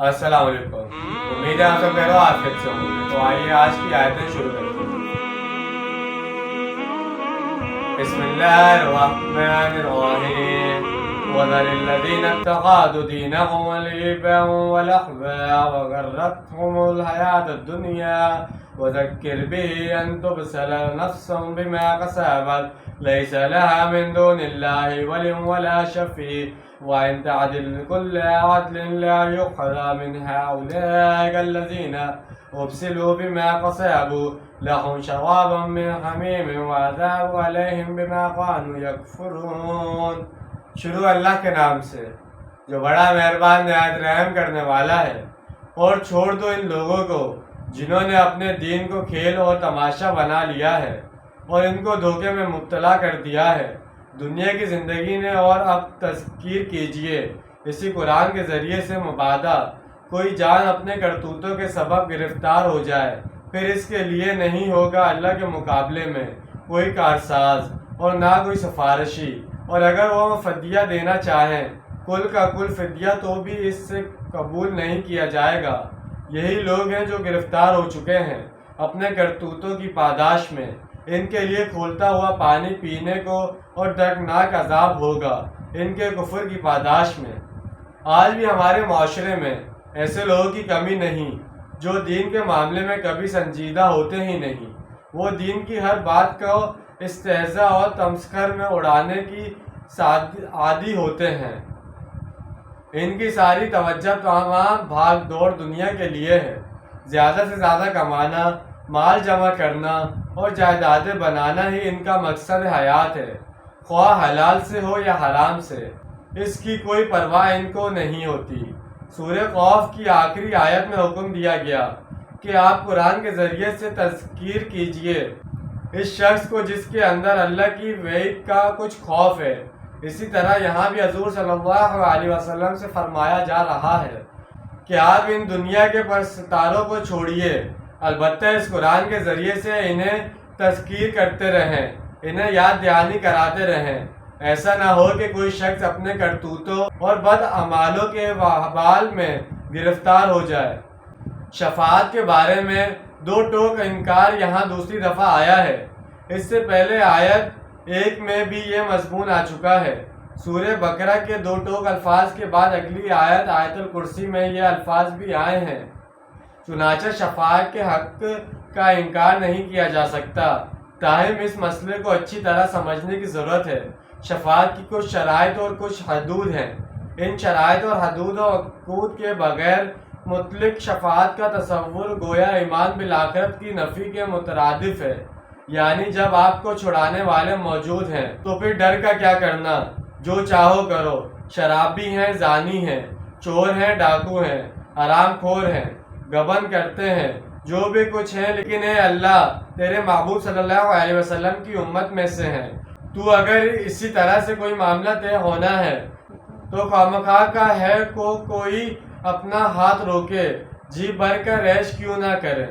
السلام علیکم، امید ہے آپ سب خیر و عافیت سے ہوں گے۔ تو آئیے آج کی آیتیں شروع کرتے ہیں۔ بسم اللہ الرحمن الرحیم وَذَرِ الَّذِينَ اتَّخَذُوا دِينَهُمْ لَعِبًا وَلَهْوًا وَغَرَّتْهُمُ الْحَيَاةُ الدُّنْيَا وَذَكِّرْ بِهِ أَن تُبْسَلَ نَفْسٌ بِمَا كَسَبَتْ لَيْسَ لَهَا مِن دُونِ اللَّهِ وَلِيٌّ وَلَا شَفِيعٌ وَإِن تَعْدِلْ كُلَّ عَدْلٍ لَّا يُؤْخَذْ مِنْهَا أُولَٰئِكَ الَّذِينَ أُبْسِلُوا بِمَا كَسَبُوا لَهُمْ شَرَابٌ مِّن حَمِيمٍ وَعَذَابٌ عَلَيْهِمْ بِمَا كَانُوا يَكْفُرُونَ۔ شروع اللہ کے نام سے جو بڑا مہربان نہایت رحم کرنے والا ہے۔ اور چھوڑ دو ان لوگوں کو جنہوں نے اپنے دین کو کھیل اور تماشا بنا لیا ہے اور ان کو دھوکے میں مبتلا کر دیا ہے دنیا کی زندگی نے۔ اور اب تذکیر کیجئے اسی قرآن کے ذریعے سے مبادا کوئی جان اپنے کرتوتوں کے سبب گرفتار ہو جائے، پھر اس کے لیے نہیں ہوگا اللہ کے مقابلے میں کوئی کارساز اور نہ کوئی سفارشی۔ اور اگر وہ فدیہ دینا چاہیں کل کا کل فدیہ تو بھی اس سے قبول نہیں کیا جائے گا۔ یہی لوگ ہیں جو گرفتار ہو چکے ہیں اپنے کرتوتوں کی پاداش میں۔ ان کے لیے کھولتا ہوا پانی پینے کو اور دردناک عذاب ہوگا ان کے کفر کی پاداش میں۔ آج بھی ہمارے معاشرے میں ایسے لوگوں کی کمی نہیں جو دین کے معاملے میں کبھی سنجیدہ ہوتے ہی نہیں۔ وہ دین کی ہر بات کو استہزاء اور تمسخر میں اڑانے کی عادی ہوتے ہیں۔ ان کی ساری توجہ تمام بھاگ دوڑ دنیا کے لیے ہے۔ زیادہ سے زیادہ کمانا، مال جمع کرنا اور جائیدادیں بنانا ہی ان کا مقصد حیات ہے، خواہ حلال سے ہو یا حرام سے۔ اس کی کوئی پرواہ ان کو نہیں ہوتی۔ سورہ قوف کی آخری آیت میں حکم دیا گیا کہ آپ قرآن کے ذریعے سے تذکیر کیجئے اس شخص کو جس کے اندر اللہ کی وعید کا کچھ خوف ہے۔ اسی طرح یہاں بھی حضور صلی اللہ علیہ وسلم سے فرمایا جا رہا ہے کہ آپ ان دنیا کے پرستاروں کو چھوڑیے، البتہ اس قرآن کے ذریعے سے انہیں تذکیر کرتے رہیں، انہیں یاد دہانی کراتے رہیں۔ ایسا نہ ہو کہ کوئی شخص اپنے کرتوتوں اور بد اعمالوں کے وبال میں گرفتار ہو جائے۔ شفاعت کے بارے میں دو ٹوک انکار یہاں دوسری دفعہ آیا ہے۔ اس سے پہلے آیت 1 میں بھی یہ مضمون آ چکا ہے۔ سورہ بقرہ کے دو ٹوک الفاظ کے بعد اگلی آیت آیت الکرسی میں یہ الفاظ بھی آئے ہیں۔ چنانچہ شفاعت کے حق کا انکار نہیں کیا جا سکتا، تاہم اس مسئلے کو اچھی طرح سمجھنے کی ضرورت ہے۔ شفاعت کی کچھ شرائط اور کچھ حدود ہیں۔ ان شرائط اور حدود و عقود کے بغیر مطلق شفاعت کا تصور گویا ایمان بالآخرت کی نفی کے مترادف ہے۔ یعنی جب آپ کو چھڑانے والے موجود ہیں تو پھر ڈر کا کیا کرنا، جو چاہو کرو۔ شرابی ہیں، زانی ہیں، چور ہیں، ڈاکو ہیں، حرام خور ہیں، گبن کرتے ہیں، جو بھی کچھ ہیں، لیکن اے اللہ تیرے محبوب صلی اللہ علیہ وسلم کی امت میں سے ہیں۔ تو اگر اسی طرح سے کوئی معاملہ طے ہونا ہے تو خواہ کا ہے کو کوئی اپنا ہاتھ روکے، جی بھر کر ریش کیوں نہ کرے۔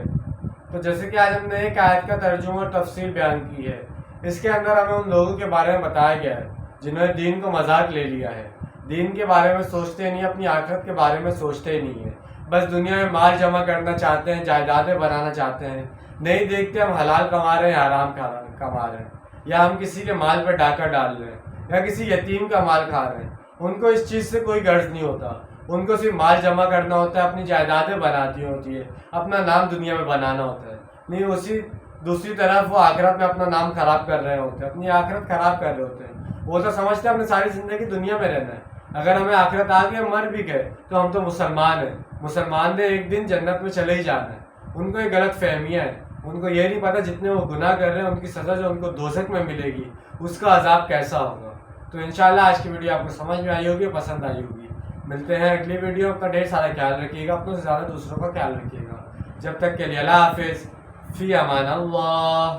تو جیسے کہ آج ہم نے ایک آیت کا ترجمہ اور تفسیر بیان کی ہے، اس کے اندر ہمیں ان لوگوں کے بارے میں بتایا گیا ہے جنہوں نے دین کو مذاق لے لیا ہے، دین کے بارے میں سوچتے نہیں، اپنی آخرت کے بارے میں سوچتے ہی نہیں ہیں، بس دنیا میں مال جمع کرنا چاہتے ہیں، جائیدادیں بنانا چاہتے ہیں، نہیں دیکھتے ہم حلال کما رہے ہیں حرام کما رہے ہیں، یا ہم کسی کے مال پر ڈاکہ ڈال رہے ہیں، یا کسی یتیم کا مال کھا رہے ہیں۔ ان کو اس چیز سے کوئی غرض نہیں ہوتا، ان کو صرف مال جمع کرنا ہوتا ہے، اپنی جائیدادیں بناتی ہوتی ہے، اپنا نام دنیا میں بنانا ہوتا ہے، نہیں اسی دوسری طرف وہ آخرت میں اپنا نام خراب کر رہے ہوتے ہیں، اپنی آخرت خراب کر رہے ہوتے ہیں۔ وہ تو سمجھتے ہیں ہم نے ساری زندگی دنیا میں رہنا ہے، اگر ہمیں آخرت آ گئی مر بھی گئے تو ہم تو مسلمان ہیں، مسلمان نے ایک دن جنت میں چلے ہی جانا ہے۔ ان کو یہ غلط فہمیاں ہیں، ان کو یہ نہیں پتا جتنے وہ گناہ کر رہے ہیں ان کی سزا جو ان کو دوزخ میں ملے گی اس کا عذاب کیسا ہوگا۔ تو انشاءاللہ آج کی ویڈیو آپ کو سمجھ میں آئی ہوگی، پسند آئی ہوگی۔ ملتے ہیں اگلی ویڈیو، اپنا ڈھیر سارا خیال رکھیے گا، اپنے سے زیادہ دوسروں کا خیال رکھیے گا۔ جب تک کے لیے اللہ حافظ، فی امان اللہ۔